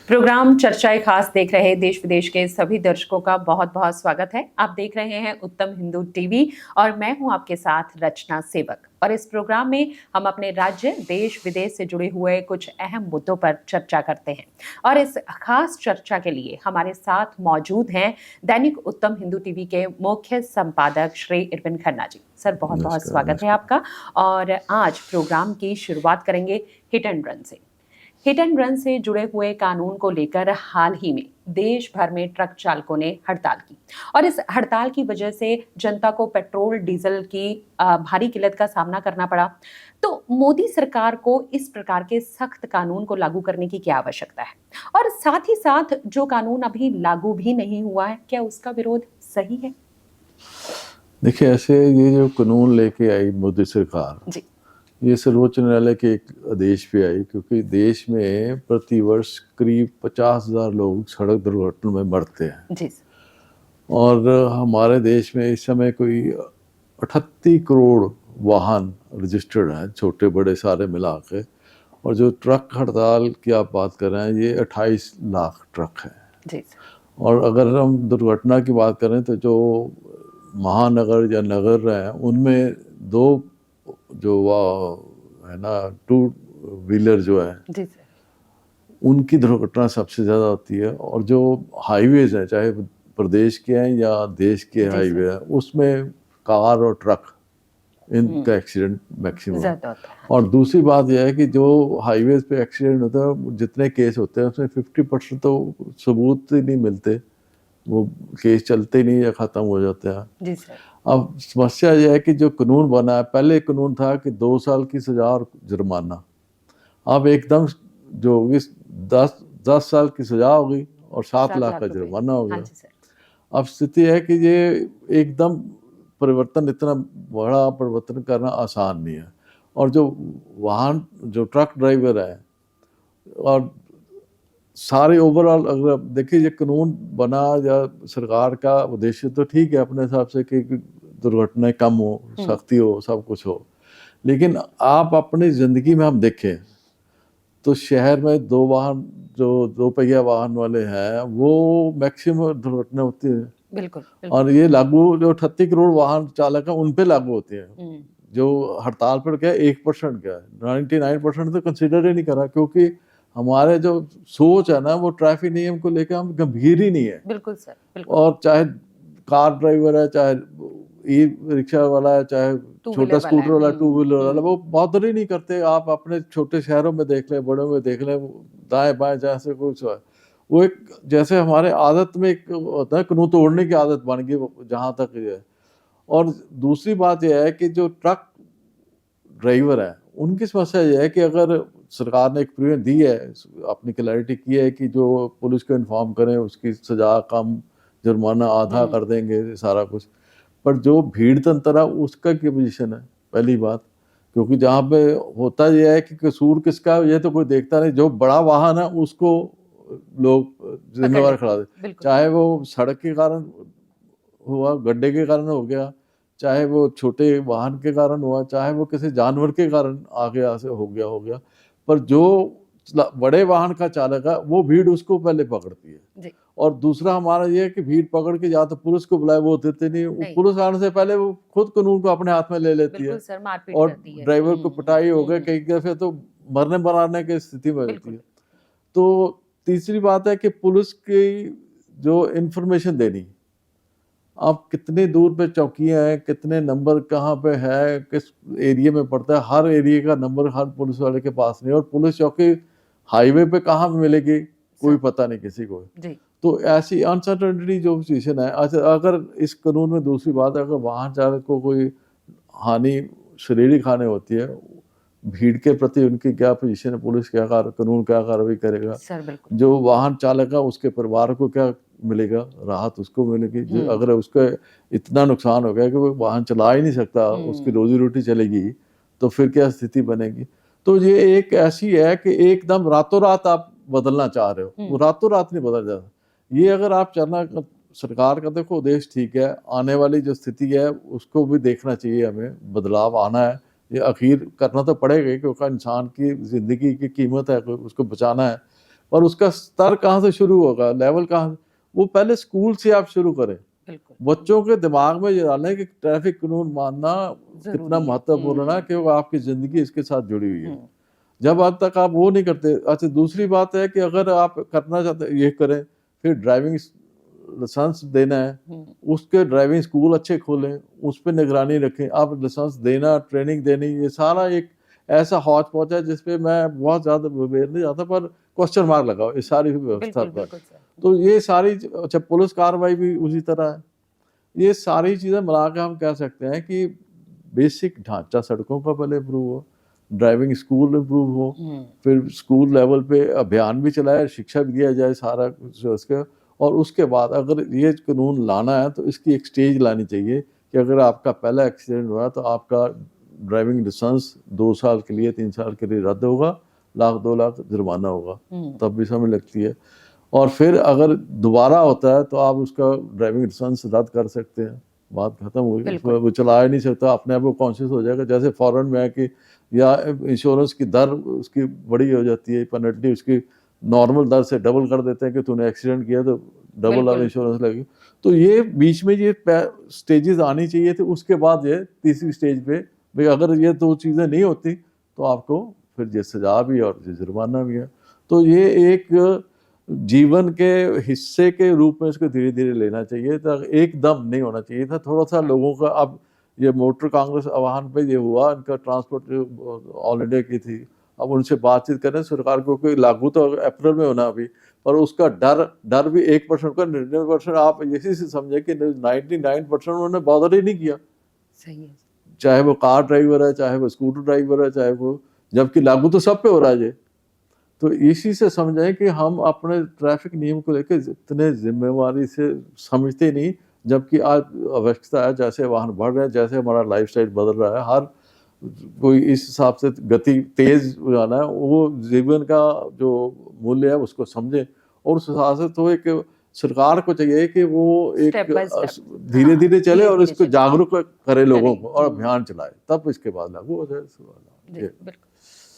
Programme चर्चाएं खास देख रहे देश विदेश के सभी दर्शकों का बहुत बहुत स्वागत है। आप देख रहे हैं उत्तम हिंदू टीवी और मैं हूं आपके साथ रचना सेवक। और इस प्रोग्राम में हम अपने राज्य देश विदेश से जुड़े हुए कुछ अहम मुद्दों पर चर्चा करते हैं। और इस खास चर्चा के लिए हमारे साथ मौजूद हैं दैनिक उत्तम हिंदू टीवी के मुख्य संपादक श्री इरविन खन्ना जी। सर बहुत बहुत स्वागत है आपका। और आज प्रोग्राम की शुरुआत करेंगे हिट एंड रन से। हिट एंड रन से जुड़े हुए कानून को लेकर हाल ही में देश भर में ट्रक चालकों ने हड़ताल की और इस हड़ताल की वजह से जनता को पेट्रोल डीजल की भारी किल्लत का सामना करना पड़ा। तो मोदी सरकार को इस प्रकार के सख्त कानून को लागू करने की क्या आवश्यकता है, और साथ ही साथ जो कानून अभी लागू भी नहीं हुआ है, क्या उसका विरोध सही है? देखिए, ऐसे ये जो कानून लेके आई मोदी सरकार जी, ये सर्वोच्च न्यायालय के एक आदेश पे आई, क्योंकि देश में प्रतिवर्ष करीब 50,000 लोग सड़क दुर्घटना में मरते हैं। जी और हमारे देश में इस समय कोई 38 करोड़ वाहन रजिस्टर्ड हैं, छोटे बड़े सारे मिला के। और जो ट्रक हड़ताल की आप बात कर रहे हैं, ये 28 लाख ट्रक हैं। जी और अगर हम दुर्घटना की बात करें तो जो महानगर या नगर हैं, उनमें दो जो है ना, टू व्हीलर जो है, जी उनकी दुर्घटना सबसे ज़्यादा होती है। और जो हाईवेज हैं, चाहे प्रदेश के हैं या देश के हाईवे हैं, उसमें कार और ट्रक इनका एक्सीडेंट मैक्सिमम ज्यादा होता है। और दूसरी बात यह है कि जो हाईवेज पे एक्सीडेंट होता है, जितने केस होते हैं उसमें 50% तो सबूत ही नहीं मिलते, वो केस चलते ही नहीं या ख़त्म हो जाते हैं। जी सर। अब समस्या यह है कि जो कानून बना है, पहले कानून था कि 2 साल की सज़ा और जुर्माना। अब एकदम जो होगी 10 साल की सज़ा होगी और 7 लाख का जुर्माना हो गया। अब स्थिति है कि ये एकदम परिवर्तन, इतना बड़ा परिवर्तन करना आसान नहीं है। और जो वाहन, जो ट्रक ड्राइवर है और सारे ओवरऑल अगर आप देखिए, ये कानून बना या सरकार का उद्देश्य तो ठीक है अपने हिसाब से कि दुर्घटनाएं कम हो, सख्ती हो, सब कुछ हो। लेकिन आप अपनी ज़िंदगी में हम देखें तो शहर में दो पहिया वाहन वाले हैं, वो मैक्सिमम दुर्घटना होती है। बिल्कुल। और ये लागू जो 38 करोड़ वाहन चालक हैं उन पे लागू होती है। जो हड़ताल पर क्या 1% क्या है, 99% तो कंसिडर ही नहीं करा, क्योंकि हमारे जो सोच है ना, वो ट्रैफिक नियम को लेकर हम गंभीर ही नहीं है। बिल्कुल सर, बिल्कुल। और चाहे कार ड्राइवर है, चाहे ई रिक्शा वाला है, चाहे छोटा स्कूटर वाला, टू व्हीलर वाला, वो बॉदर ही नहीं करते। आप अपने छोटे शहरों में देख लें, बड़ों में देख लें, दाएं बाएं जहाँ से कुछ है, वो एक जैसे हमारे आदत में एक होता है, कानून तोड़ने की आदत बन गई जहाँ तक ये है। और दूसरी बात यह है कि जो ट्रक ड्राइवर है, उनकी समस्या यह है कि अगर सरकार ने एक प्रीवियन दी है, अपनी क्लैरिटी की है कि जो पुलिस को इन्फॉर्म करें उसकी सज़ा कम, जुर्माना आधा कर देंगे, सारा कुछ। पर जो भीड़ तंत्र है उसका क्या पोजीशन है, पहली बात। क्योंकि जहाँ पे होता यह है कि कसूर किसका है, ये तो कोई देखता नहीं। जो बड़ा वाहन है उसको लोग जिम्मेवार खड़ा दे, चाहे वो सड़क के कारण हुआ, गड्ढे के कारण हो गया, चाहे वो छोटे वाहन के कारण हुआ, चाहे वो किसी जानवर के कारण आगे से हो गया। पर जो बड़े वाहन का चालक है, वो भीड़ उसको पहले पकड़ती है। और दूसरा हमारा ये है कि भीड़ पकड़ के या तो पुलिस को बुलाए, वो देते नहीं। पुलिस आने से पहले वो खुद कानून को अपने हाथ में ले लेती है और ड्राइवर को पिटाई हो गई, कई दफे तो मरने बनाने की स्थिति में रहती है। तो तीसरी बात है कि पुलिस की जो इंफॉर्मेशन देनी, आप कितने दूर पे चौकियां हैं, कितने नंबर कहाँ पे है, किस एरिया में पड़ता है, हर एरिया का नंबर हर पुलिस वाले के पास नहीं। और पुलिस चौकी हाईवे पे कहाँ पे मिलेगी, कोई पता नहीं किसी को। तो ऐसी अनसर्टेनिटी जो सिचुएशन है। अच्छा, अगर इस कानून में दूसरी बात है, अगर वाहन चालक को कोई हानि, शारीरिक हानि होती है, भीड़ के प्रति उनकी क्या पोजीशन है, पुलिस क्या कानून क्या कार्रवाई करेगा, जो वाहन चालक है उसके परिवार को क्या मिलेगा, राहत उसको मिलेगी। अगर उसका इतना नुकसान हो गया कि वो वाहन चला ही नहीं सकता, उसकी रोजी रोटी चलेगी, तो फिर क्या स्थिति बनेगी। तो ये एक ऐसी है कि एकदम रातों रात आप बदलना चाह रहे हो, वो रातों रात नहीं बदल जाता। ये अगर आप चलना, सरकार का देखो उद्देश्य ठीक है, आने वाली जो स्थिति है उसको भी देखना चाहिए, हमें बदलाव आना है, ये आखिर करना तो पड़ेगा, क्योंकि इंसान की ज़िंदगी की कीमत है, उसको बचाना है। और उसका स्तर कहाँ से शुरू होगा, लेवल कहाँ से, वो पहले स्कूल से आप शुरू करें। बच्चों के दिमाग में ये डालना है कि ट्रैफिक कानून मानना कितना महत्वपूर्ण है, कि वो आपकी जिंदगी इसके साथ जुड़ी हुई है। जब अब तक आप वो नहीं करते। अच्छा, दूसरी बात है कि अगर आप करना चाहते ये करें, फिर ड्राइविंग लाइसेंस देना है, उसके ड्राइविंग स्कूल अच्छे खोलें, उस पर निगरानी रखें। आप लाइसेंस देना, ट्रेनिंग देनी, ये सारा एक ऐसा हौच पौच है जिसपे मैं बहुत ज़्यादा विवेर नहीं जाता, पर क्वेश्चन मार्क लगाओ इस सारी व्यवस्था पर। तो ये सारी, अच्छा पुलिस कार्रवाई भी उसी तरह है। ये सारी चीज़ें मिला के हम कह सकते हैं कि बेसिक ढांचा सड़कों का पहले इम्प्रूव हो, ड्राइविंग स्कूल इम्प्रूव हो, फिर स्कूल लेवल पे अभियान भी चलाए, शिक्षा भी दिया जाए सारा कुछ उसके। और उसके बाद अगर ये कानून लाना है तो इसकी एक स्टेज लानी चाहिए कि अगर आपका पहला एक्सीडेंट हुआ तो आपका ड्राइविंग लाइसेंस 2 साल के लिए, 3 साल के लिए रद्द होगा, 1-2 लाख जुर्माना होगा, तब भी समय लगती है। और फिर अगर दोबारा होता है तो आप उसका ड्राइविंग लाइसेंस रद्द कर सकते हैं, बात खत्म हो गई। वो चला ही नहीं सकता, अपने आप को कॉन्शियस हो जाएगा। जैसे फॉरेन में है कि या इंश्योरेंस की दर उसकी बड़ी हो जाती है, पेनल्टी उसकी नॉर्मल दर से डबल कर देते हैं कि तूने एक्सीडेंट किया तो डबल अब इंश्योरेंस लगेगी। तो ये बीच में ये स्टेजेस आनी चाहिए थे। उसके बाद ये तीसरी स्टेज पे भाई अगर ये 2 चीज़ें नहीं होती तो आपको फिर ये सजा भी और जुर्माना भी है। तो ये एक जीवन के हिस्से के रूप में इसको धीरे धीरे लेना चाहिए था, एकदम नहीं होना चाहिए था। थोड़ा सा लोगों का, अब ये मोटर कांग्रेस आह्वान पे ये हुआ, इनका ट्रांसपोर्ट ऑल इंडिया की थी, अब उनसे बातचीत करें सरकार को कि लागू तो अप्रैल में होना अभी, पर उसका डर भी 1% का 99% आप इसी से समझे कि 99% उन्होंने बॉदर ही नहीं किया। सही है। चाहे वो कार ड्राइवर है, चाहे वो स्कूटर ड्राइवर है, चाहे वो, जबकि लागू तो सब पे हो रहा है। तो इसी से समझें कि हम अपने ट्रैफिक नियम को लेकर इतने जिम्मेवारी से समझते नहीं, जबकि आज आवश्यकता है, जैसे वाहन बढ़ रहे हैं, जैसे हमारा लाइफस्टाइल बदल रहा है, हर कोई इस हिसाब से गति तेज जाना है, वो जीवन का जो मूल्य है उसको समझे। और उस हिसाब से तो एक सरकार को चाहिए कि वो एक धीरे धीरे चले और इसको जागरूक करे लोगों को और अभियान चलाए, तब इसके बाद लागू हो जाए।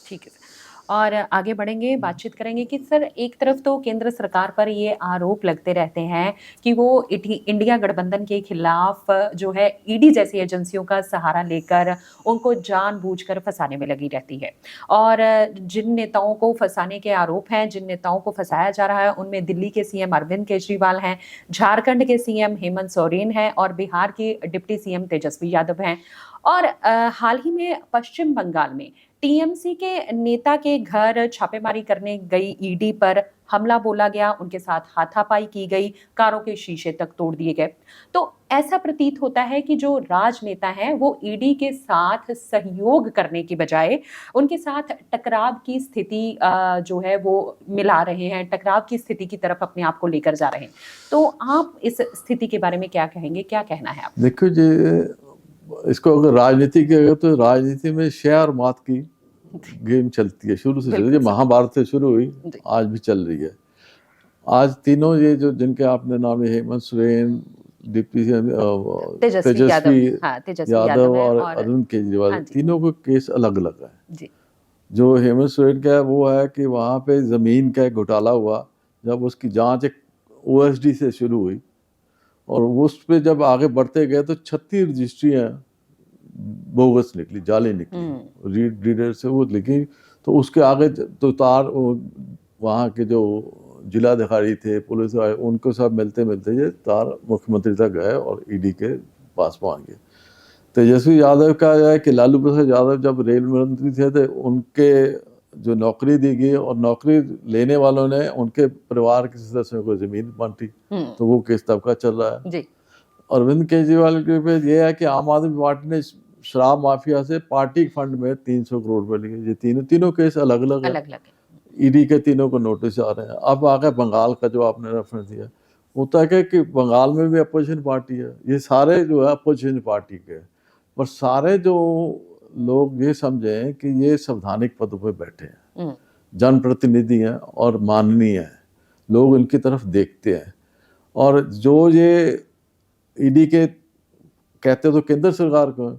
ठीक है। और आगे बढ़ेंगे, बातचीत करेंगे कि सर एक तरफ तो केंद्र सरकार पर ये आरोप लगते रहते हैं कि वो इंडिया गठबंधन के खिलाफ जो है ईडी जैसी एजेंसियों का सहारा लेकर उनको जानबूझकर फंसाने में लगी रहती है। और जिन नेताओं को फंसाने के आरोप हैं, जिन नेताओं को फंसाया जा रहा है, उनमें दिल्ली के सीएम अरविंद केजरीवाल हैं, झारखंड के सीएम हेमंत सोरेन हैं और बिहार के डिप्टी सीएम तेजस्वी यादव हैं। और हाल ही में पश्चिम बंगाल में टीएमसी के नेता के घर छापेमारी करने गई ईडी पर हमला बोला गया, उनके साथ हाथापाई की गई, कारों के शीशे तक तोड़ दिए गए। तो ऐसा प्रतीत होता है कि जो राजनेता हैं वो ईडी के साथ सहयोग करने की बजाय उनके साथ टकराव की स्थिति जो है वो मिला रहे हैं, टकराव की स्थिति की तरफ अपने आप को लेकर जा रहे हैं। तो आप इस स्थिति के बारे में क्या कहेंगे, क्या कहना है आप? देखो जी, इसको अगर राजनीति की, तो राजनीति में शेर और मात की गेम चलती है, शुरू से चलती है, महाभारत से शुरू हुई, आज भी चल रही है। आज तीनों ये जो जिनके आपने नाम लिए, हेमंत सोरेन, डिप्टी तेजस्वी यादव और अरविंद केजरीवाल, तीनों को केस अलग अलग है। जो हेमंत सोरेन का है वो है कि वहाँ पे जमीन का घोटाला हुआ, जब उसकी जांच एक ओएसडी से शुरू हुई और उस पर जब आगे बढ़ते गए तो 36 रजिस्ट्रियाँ बोगस निकली, जाली निकली, रीडर से वो लिखी। तो उसके आगे तो तार वहाँ के जो जिलाधिकारी थे, पुलिस वाले, उनको सब मिलते मिलते ये तार मुख्यमंत्री तक गए और ईडी के पास पहुँच गए। तेजस्वी यादव का है कि लालू प्रसाद यादव जब रेल मंत्री थे तो उनके जो नौकरी दी गई और नौकरी लेने वालों ने उनके परिवार के सदस्यों को जमीन बांटी, तो वो केस तब का चल रहा है जी। अरविंद केजरीवाल के पे ये है कि आम आदमी पार्टी ने शराब माफिया से पार्टी फंड में 300 करोड़ रुपए लिए। ये तीनों केस अलग अलग है। ईडी के तीनों को नोटिस आ रहे हैं। अब आ गया बंगाल का जो आपने रेफरेंस दिया, होता है कि बंगाल में भी अपोजिशन पार्टी है। ये सारे जो है अपोजिशन पार्टी के, पर सारे जो लोग ये समझें कि ये संवैधानिक पदों पे बैठे हैं, जनप्रतिनिधि हैं और माननीय हैं, लोग इनकी तरफ देखते हैं। और जो ये ईडी के कहते तो केंद्र सरकार को,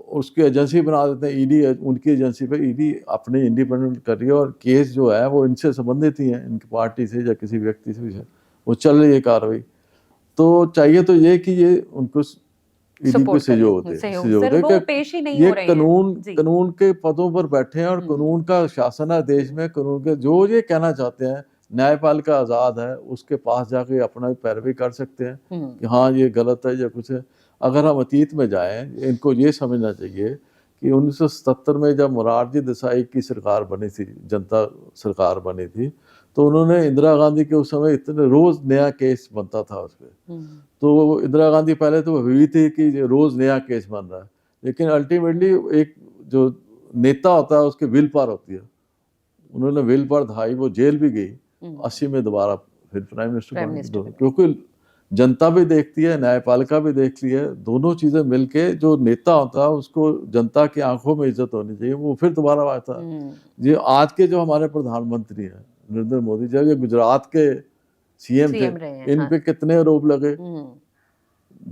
उसकी एजेंसी बना देते हैं, ईडी उनकी एजेंसी पे, ईडी अपने इंडिपेंडेंट कर रही है और केस जो है वो इनसे संबंधित ही है, इनकी पार्टी से या किसी व्यक्ति से भी है, वो चल रही है कार्रवाई। तो चाहिए तो ये कि ये उनको ईडी को सहयोग दे, ये कानून के पदों पर बैठे हैं और कानून का शासन है देश में, कानून के जो ये कहना चाहते हैं न्यायपालिका आज़ाद है, उसके पास जाके अपना पैरवी कर सकते हैं कि हाँ ये गलत है या कुछ है। अगर हम अतीत में जाएं, इनको ये समझना चाहिए कि 1977 में जब मोरारजी देसाई की सरकार बनी थी, जनता सरकार बनी थी, तो उन्होंने इंदिरा गांधी के उस समय इतने रोज नया केस बनता था उस पर। तो इंदिरा गांधी पहले तो हुई थी कि रोज नया केस बन रहा है, लेकिन अल्टीमेटली एक जो नेता होता है उसकी विल पावर होती है, उन्होंने विल पावर दिखाई, वो जेल भी गई, 80 में दोबारा फिर प्राइम मिनिस्टर बन, क्योंकि जनता भी देखती है, न्यायपालिका भी देखती है, दोनों चीजें मिलके जो नेता होता है उसको जनता की आंखों में इज्जत होनी चाहिए, वो फिर दोबारा आता है। ये आज के जो हमारे प्रधानमंत्री हैं नरेंद्र मोदी, जब ये गुजरात के सीएम थे, इन पे कितने आरोप लगे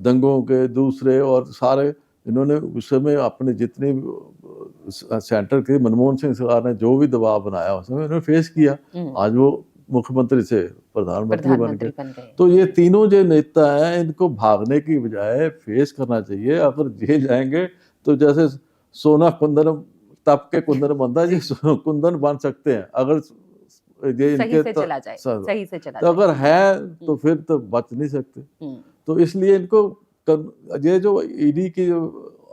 दंगों के दूसरे, और सारे इन्होंने उस समय अपने जितने सेंटर के मनमोहन सिंह सरकार ने जो भी दबाव बनाया उस समय इन्होंने फेस किया, आज वो मुख्यमंत्री से प्रधानमंत्री बन गए। तो ये तीनों जो नेता हैं इनको भागने की बजाय फेस करना चाहिए। अगर जेल जाएंगे तो जैसे सोना कुंदन तप के कुंदन बनता है, ये कुंदन बन सकते हैं अगर ये इनके सही से चला तो अगर है तो फिर तो बच नहीं सकते। तो इसलिए इनको ये जो ईडी की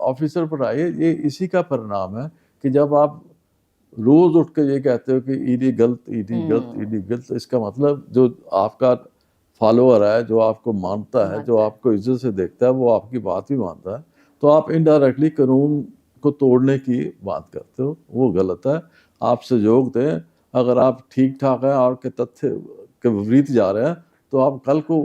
ऑफिसर पर आए, ये इसी का परिणाम है कि जब आप रोज उठ के ये कहते हो कि ईडी गलत, ईडी गलत, ईडी गलत, इसका मतलब जो आपका फॉलोअर है, जो आपको मानता है, जो आपको इज्जत से देखता है, वो आपकी बात भी मानता है, तो आप इनडायरेक्टली कानून को तोड़ने की बात करते हो, वो गलत है। आप सहयोग दें, अगर आप ठीक ठाक हैं और के तथ्य के विपरीत जा रहे हैं तो आप कल को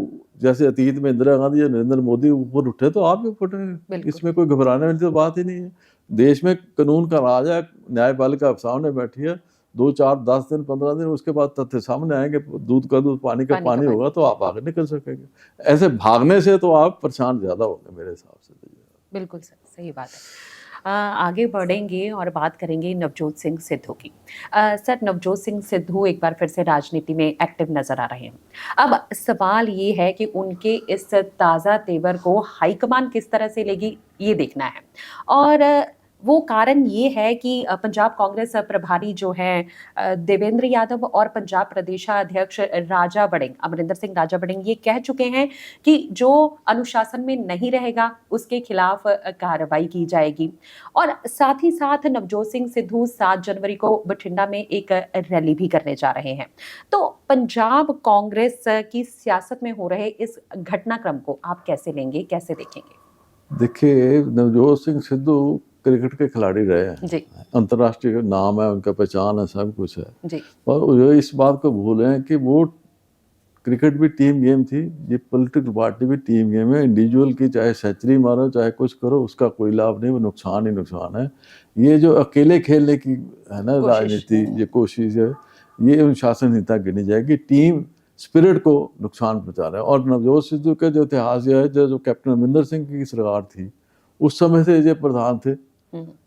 जैसे अतीत में इंदिरा गांधी या नरेंद्र मोदी ऊपर उठे तो आप भी उठे, इसमें कोई घबराने वाली तो बात ही नहीं है। देश में कानून का राज है, न्यायपालिका सामने बैठी है, 2, 4, 10 दिन 15 दिन उसके बाद तथ्य सामने आएंगे, दूध का दूध पानी का पानी होगा, तो आप आगे निकल सकेंगे। ऐसे भागने से तो आप परेशान ज्यादा होंगे मेरे हिसाब से। बिल्कुल सर, सही बात है। आगे बढ़ेंगे और बात करेंगे नवजोत सिंह सिद्धू की। सर, नवजोत सिंह सिद्धू एक बार फिर से राजनीति में एक्टिव नजर आ रहे हैं। अब सवाल ये है कि उनके इस ताज़ा तेवर को हाईकमान किस तरह से लेगी, ये देखना है। और वो कारण ये है कि पंजाब कांग्रेस प्रभारी जो है देवेंद्र यादव और पंजाब प्रदेशाध्यक्ष राजा बड़िंग, अमरिंदर सिंह राजा बड़िंग, ये कह चुके हैं कि जो अनुशासन में नहीं रहेगा उसके खिलाफ कार्रवाई की जाएगी। और साथ ही साथ नवजोत सिंह सिद्धू 7 जनवरी को बठिंडा में एक रैली भी करने जा रहे हैं। तो पंजाब कांग्रेस की सियासत में हो रहे इस घटनाक्रम को आप कैसे लेंगे, कैसे देखेंगे? देखिए, नवजोत सिंह सिद्धू क्रिकेट के खिलाड़ी रहे हैं, अंतर्राष्ट्रीय नाम है उनका, पहचान है, सब कुछ है जी। और इस बात को भूलें कि वो क्रिकेट भी टीम गेम थी, ये पॉलिटिकल पार्टी भी टीम गेम है। इंडिविजुअल की चाहे सेंचुरी मारो चाहे कुछ करो, उसका कोई लाभ नहीं, वो नुकसान ही नुकसान है। ये जो अकेले खेलने की है ना राजनीति, ये कोशिश है, ये अनुशासन संहिता गिनी जाएगी, टीम स्पिरिट को नुकसान पहुंचा रहा है। और नवजोत सिद्धू का जो इतिहास है, जो कैप्टन अमरिंदर सिंह की सरकार थी उस समय से ये प्रधान थे,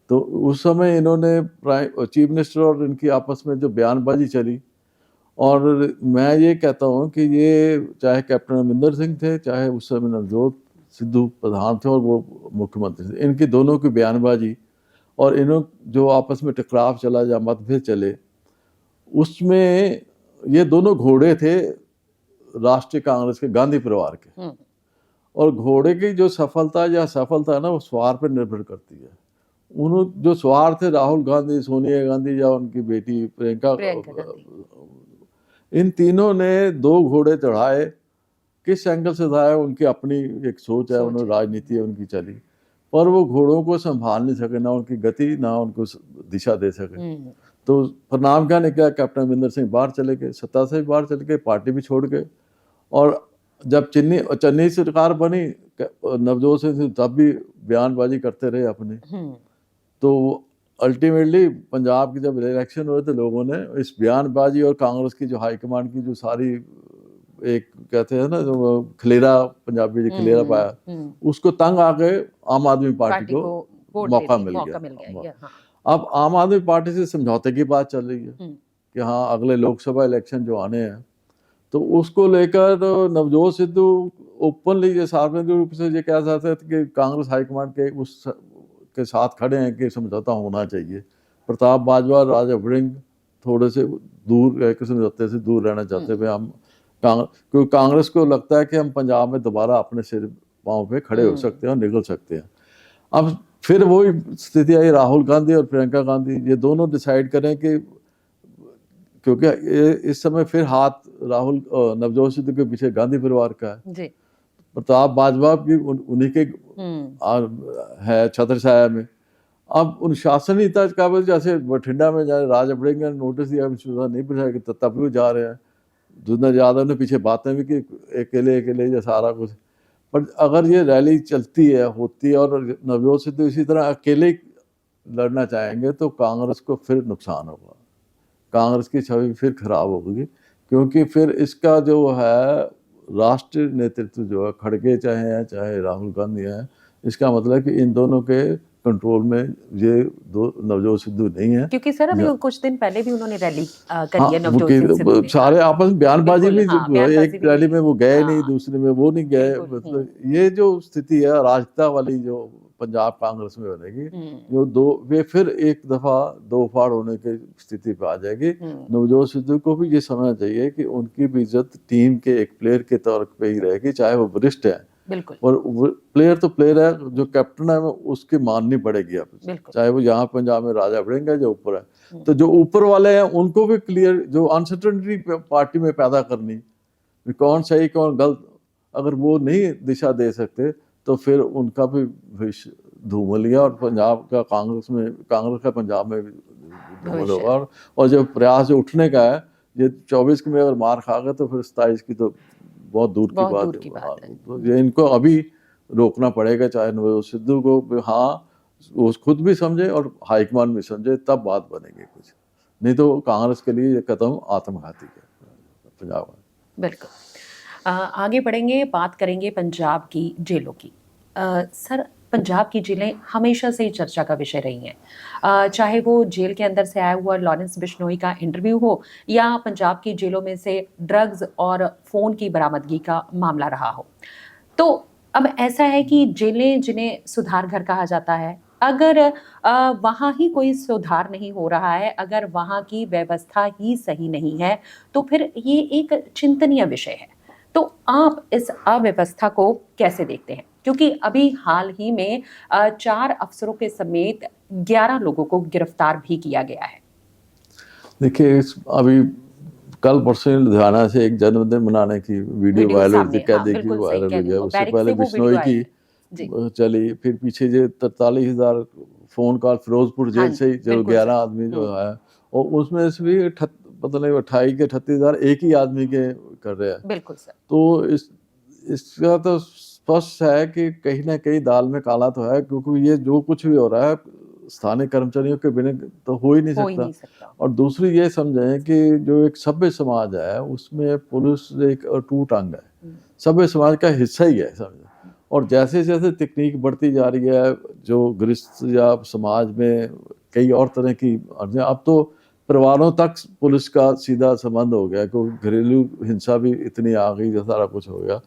तो उस समय इन्होंने चीफ मिनिस्टर और इनकी आपस में जो बयानबाजी चली, और मैं ये कहता हूँ कि ये चाहे कैप्टन अमरिंदर सिंह थे, चाहे उस समय नवजोत सिद्धू प्रधान थे और वो मुख्यमंत्री थे, इनकी दोनों की बयानबाजी और इन्हों जो आपस में टकराव चला या मतभेद चले, उसमें ये दोनों घोड़े थे राष्ट्रीय कांग्रेस के, गांधी परिवार के। और घोड़े की जो सफलता या असफलता है ना, वो सवार पर निर्भर करती है। उन जो सवार थे राहुल गांधी, सोनिया गांधी या उनकी बेटी प्रियंका, इन तीनों ने 2 घोड़े चढ़ाए, किस एंगल से चढ़ाए उनकी अपनी एक सोच है, उन्होंने राजनीति है उनकी चली, पर वो घोड़ों को संभाल नहीं सके, ना उनकी गति ना उनको दिशा दे सके। तो परिणाम क्या निकला? कैप्टन अमरिंदर सिंह बाहर चले गए, सत्ता से बाहर चले गए, पार्टी भी छोड़ गए। और जब चन्नी सरकार बनी, नवजोत सिंह तब भी बयानबाजी करते रहे अपने। तो अल्टीमेटली पंजाब की जब इलेक्शन हुए तो लोगों ने इस बयानबाजी और कांग्रेस की जो हाईकमांड की जो सारी एक कहते हैं ना, जो खलेरा, पंजाबी खलेरा पाया, उसको तंग आके आम आदमी पार्टी को मौका मिल मौका गया। मिल गया ये, हाँ। अब आम आदमी पार्टी से समझौते की बात चल रही है कि हाँ अगले लोकसभा इलेक्शन जो आने हैं तो उसको लेकर नवजोत सिद्धू ओपनली ये सार्वजनिक रूप से ये कह सकते थे कि कांग्रेस हाईकमांड के उस के साथ खड़े हैं कि समझौता होना चाहिए। प्रताप बाजवा, राजा वड़िंग थोड़े से दूर एक समझौते से दूर रहना चाहते थे। हम क्योंकि कांग्रेस को लगता है कि हम पंजाब में दोबारा अपने सिर पाँव पे खड़े हो सकते हैं और निकल सकते हैं। अब फिर वही स्थिति आई, राहुल गांधी और प्रियंका गांधी ये दोनों डिसाइड करें कि, क्योंकि इस समय फिर हाथ राहुल नवजोत सिद्धू के पीछे गांधी परिवार का है जी। प्रताप बाजवा भी उन्हीं के है छत्र छाया में। अब अनुशासनीयता का वजह जैसे बठिंडा में जाए राजा वड़िंग ने नोटिस दिया नहीं पूछा कि तब भी जा रहे हैं। दुर्जन यादव ने पीछे बातें भी की अकेले या सारा कुछ। पर अगर ये रैली चलती है होती है और नवजोत सिद्धू इसी तरह अकेले लड़ना चाहेंगे तो कांग्रेस को फिर नुकसान होगा, कांग्रेस की छवि फिर खराब होगी। क्योंकि फिर इसका जो है राष्ट्रीय नेतृत्व जो है खड़गे चाहे राहुल गांधी हैं, इसका मतलब है कि इन दोनों के कंट्रोल में ये दो नवजोत सिद्धू नहीं है। क्योंकि सर अभी कुछ दिन पहले भी उन्होंने रैली करी है नवजोत सिद्धू ने। सारे आपस में बयानबाजी भी एक रैली में वो गए नहीं, दूसरे में वो नहीं गए। मतलब ये जो स्थिति है अराजकता वाली जो पंजाब कांग्रेस में बनेगी, जो वे फिर एक दफा दो फाड़ होने की स्थिति पे आ जाएगी। नवजोत सिद्धू को भी ये समझना चाहिए कि उनकी भी इज्जत टीम के एक प्लेयर के तौर पे ही रहेगी, चाहे वो वरिष्ठ है। बिल्कुल। और प्लेयर तो प्लेयर है, जो कैप्टन है उसकी माननी पड़ेगी अब, चाहे वो यहाँ पंजाब में राजा वड़िंग है जो ऊपर है। तो जो ऊपर वाले हैं उनको भी क्लियर, जो अनसर्टेनिटी पार्टी में पैदा करनी कौन सही कौन गलत, अगर वो नहीं दिशा दे सकते तो फिर उनका भी धूमल लिया और पंजाब का कांग्रेस का पंजाब में धूमल होगा। और जो प्रयास उठने का है, ये 24 में अगर मार खा गए तो फिर 27 की तो बहुत दूर की बात है। तो ये इनको अभी रोकना पड़ेगा, चाहे नवजोत सिद्धू को हाँ वो खुद भी समझे और हाईकमान भी समझे, तब बात बनेगी कुछ, नहीं तो कांग्रेस के लिए ये कदम आत्मघाती है पंजाब में। बिल्कुल। आगे बढ़ेंगे, बात करेंगे पंजाब की जेलों की। सर पंजाब की जेलें हमेशा से ही चर्चा का विषय रही हैं, चाहे वो जेल के अंदर से आया हुआ लॉरेंस बिश्नोई का इंटरव्यू हो या पंजाब की जेलों में से ड्रग्स और फोन की बरामदगी का मामला रहा हो। तो अब ऐसा है कि जेलें जिन्हें सुधार घर कहा जाता है, अगर वहाँ ही कोई सुधार नहीं हो रहा है, अगर वहाँ की व्यवस्था ही सही नहीं है, तो फिर ये एक चिंतनीय विषय है। तो आप इस अव्यवस्था को कैसे देखते हैं? क्योंकि अभी हाल ही में 4 अफसरों के समेत 11 लोगों को गिरफ्तार भी किया गया है। देखिए अभी कल परसों लुधियाना से एक जन्मदिन मनाने की वीडियो वायरल हुई थी, क्या देखिए वायरल हुई है। उससे पहले बिश्नोई की चली, फिर पीछे जो 43,000 फोन कॉल फिरोजपुर जेल से जो 11 आदमी जो है, और उसमें से भी पता नहीं 28 के 38,000 एक ही आदमी के कर रहे हैं। बिल्कुल सर। तो इसका तो स्पष्ट है कि कहीं ना कहीं दाल में काला तो है, क्योंकि ये जो कुछ भी हो रहा है स्थानीय कर्मचारियों के बिना तो हो ही नहीं सकता। और दूसरी ये समझें कि जो एक सभ्य समाज है उसमें पुलिस एक अटूट अंग है, सभ्य समाज का हिस्सा ही है समझे। और जैसे जैसे तकनीक बढ़ती जा रही है, जो गृहस्थ या समाज में कई और तरह की, अब तो परिवारों तक पुलिस का सीधा संबंध हो गया, क्योंकि घरेलू हिंसा भी इतनी आ गई, जो सारा कुछ हो गया।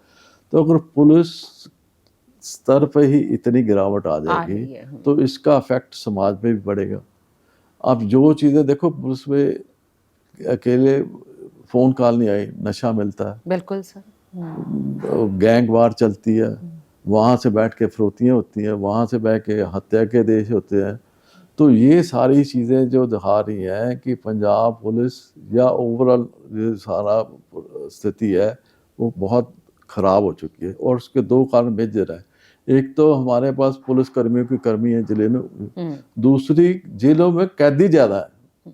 तो अगर पुलिस स्तर पे ही इतनी गिरावट आ जाएगी तो इसका इफेक्ट समाज में भी पड़ेगा। अब जो चीज़ें देखो, पुलिस में अकेले फोन कॉल नहीं आई, नशा मिलता है, बिल्कुल सर, गैंग वार चलती है, वहाँ से बैठ के फरोतियाँ होती हैं, वहाँ से बैठ के हत्या के देश होते हैं। तो ये सारी चीज़ें जो दिखा रही हैं कि पंजाब पुलिस या ओवरऑल ये सारा स्थिति है वो बहुत ख़राब हो चुकी है। और उसके दो कारण मेजर है, एक तो हमारे पास पुलिस कर्मियों की कमी है जिले में, दूसरी जेलों में कैदी ज़्यादा है,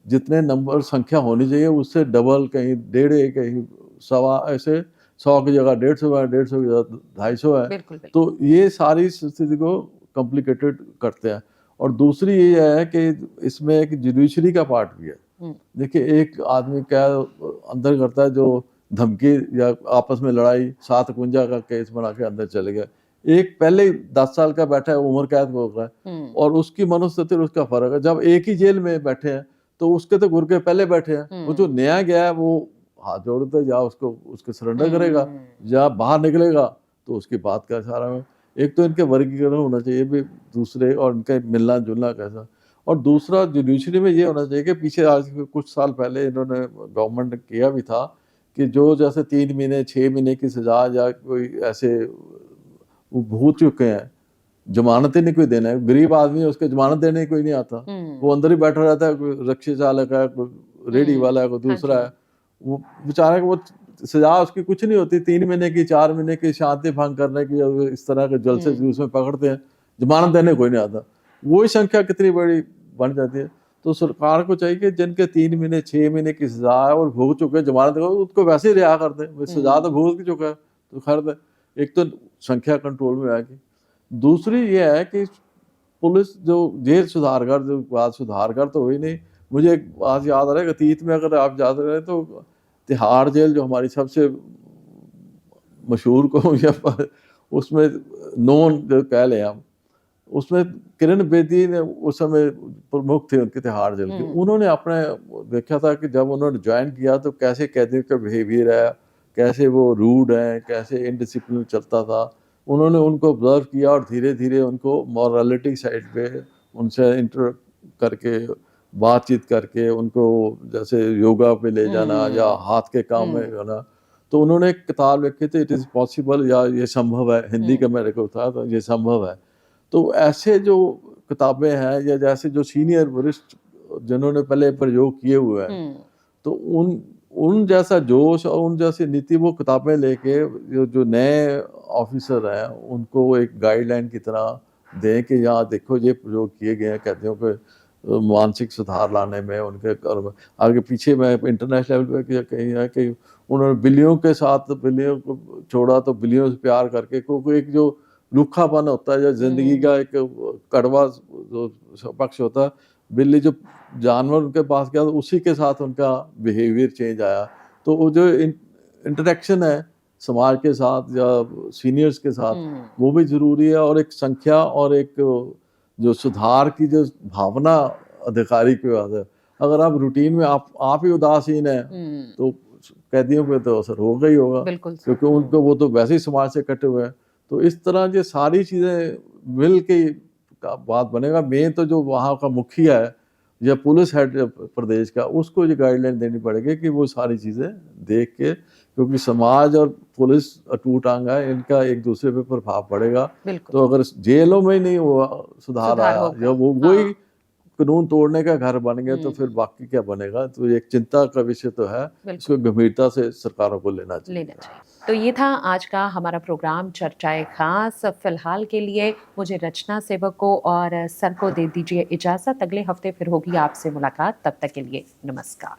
जितने नंबर संख्या होनी चाहिए उससे डबल, कहीं 1.5 कहीं 1.25, ऐसे 100 की जगह 150 है, 150 की जगह 250 है। बिल्कुल। तो ये सारी स्थिति को कॉम्प्लिकेटेड करते हैं। और दूसरी ये है कि इसमें एक जुडिशरी का पार्ट भी है। देखिए एक आदमी क्या अंदर करता है जो धमकी या आपस में लड़ाई 751 का केस बना के अंदर चले गए, एक पहले ही 10 साल का बैठा है, उम्र कैद हो रहा है, और उसकी मनोस्थिति और उसका फर्क है। जब एक ही जेल में बैठे हैं तो उसके तो गुर्गे पहले बैठे हैं, वो जो नया गया है वो हाथ जोड़ते या उसको उसके सरेंडर करेगा या बाहर निकलेगा तो उसकी बात का इशारा में। एक तो इनके वर्गीकरण होना चाहिए भी दूसरे, और इनका मिलना जुलना कैसा, और दूसरा जुडिशरी में ये होना चाहिए कि पीछे आज कुछ साल पहले इन्होंने गवर्नमेंट ने किया भी था कि जो जैसे 3 महीने 6 महीने की सजा या कोई ऐसे वो भूल चुके हैं, जमानत ही नहीं कोई देना है, गरीब आदमी है उसके जमानत देने कोई नहीं आता, वो अंदर ही बैठा रहता है, कोई रिक्शे चालक है, कोई रेडी वाला है, कोई दूसरा है, वो बेचारे को वो सजा उसकी कुछ नहीं होती, 3 महीने की 4 महीने की शांति भंग करने की, इस तरह के जलसे जुलूस में पकड़ते हैं, जमानत देने कोई नहीं आता, वही संख्या कितनी बड़ी बन जाती है। तो सरकार को चाहिए कि जिनके 3 महीने 6 महीने की सजा है और भोग चुके हैं जमानत उसको वैसे ही रिहा कर दें, सजा तो भोग चुका है तो खैर दे। एक तो संख्या कंट्रोल में आएगी, दूसरी ये है कि पुलिस जो जेल सुधारकर, जो बात सुधारकर तो हुई नहीं, मुझे एक बात याद आ रहा है, अतीत में अगर आप याद रहे तो तिहाड़ जेल जो हमारी सबसे मशहूर को या उसमें नॉन जो कह लें हम, उसमें किरण बेदी ने उस समय प्रमुख थे उनके तिहाड़ जेल के, उन्होंने अपने देखा था कि जब उन्होंने ज्वाइन किया तो कैसे कैदियों का बिहेवियर है, कैसे वो रूड है, कैसे इनडिसिप्लिन चलता था, उन्होंने उनको ऑब्जर्व किया और धीरे धीरे उनको मॉरलिटी साइड पे उनसे इंटर करके बातचीत करके उनको जैसे योगा पे ले जाना या हाथ के काम में जाना। तो उन्होंने एक किताब लिखी थी, इट इज़ पॉसिबल, या ये संभव है, हिंदी का मेरे को था, तो ये संभव है। तो ऐसे जो किताबें हैं या जैसे जो सीनियर वरिष्ठ जिन्होंने पहले प्रयोग किए हुए हैं, तो उन जैसा जोश और उन जैसी नीति वो किताबें लेके जो नए ऑफिसर हैं उनको एक गाइडलाइन की तरह दें कि यहाँ देखो ये प्रयोग किए गए हैं कैदियों के मानसिक सुधार लाने में, उनके आगे पीछे में इंटरनेशनल लेवल पे कहीं है कि उन्होंने बिल्लियों के साथ, बिल्लियों को छोड़ा तो बिल्लियों से प्यार करके, क्योंकि एक जो रूखापन होता है या जिंदगी का एक कड़वा जो पक्ष होता है, बिल्ली जो जानवर उनके पास गया तो उसी के साथ उनका बिहेवियर चेंज आया। तो वो जो इंटरेक्शन है समाज के साथ या सीनियर्स के साथ वो भी जरूरी है, और एक संख्या और एक जो सुधार की जो भावना अधिकारी के पास है। अगर आप रूटीन में आप ही उदासीन है तो कैदियों पे तो असर होगा ही होगा, क्योंकि उनको वो तो वैसे ही समाज से कटे हुए हैं। तो इस तरह ये सारी चीज़ें मिल के का बात बनेगा। मेन तो जो वहाँ का मुखिया है या पुलिस हेड प्रदेश का, उसको ये गाइडलाइन देनी पड़ेगी कि वो सारी चीज़ें देख के, क्योंकि समाज और पुलिस अटूट अंग है, इनका एक दूसरे पे प्रभाव पड़ेगा। तो अगर जेलों में ही नहीं हुआ सुधार आया या वो वही कानून तोड़ने का घर बन गया तो फिर बाकी क्या बनेगा। तो एक चिंता का विषय तो है, इसको गंभीरता से सरकारों को लेना चाहिए। तो ये था आज का हमारा प्रोग्राम चर्चाएं खास। फिलहाल के लिए मुझे रचना सेवक को और सर को दे दीजिए इजाजत। अगले हफ्ते फिर होगी आपसे मुलाकात, तब तक के लिए नमस्कार।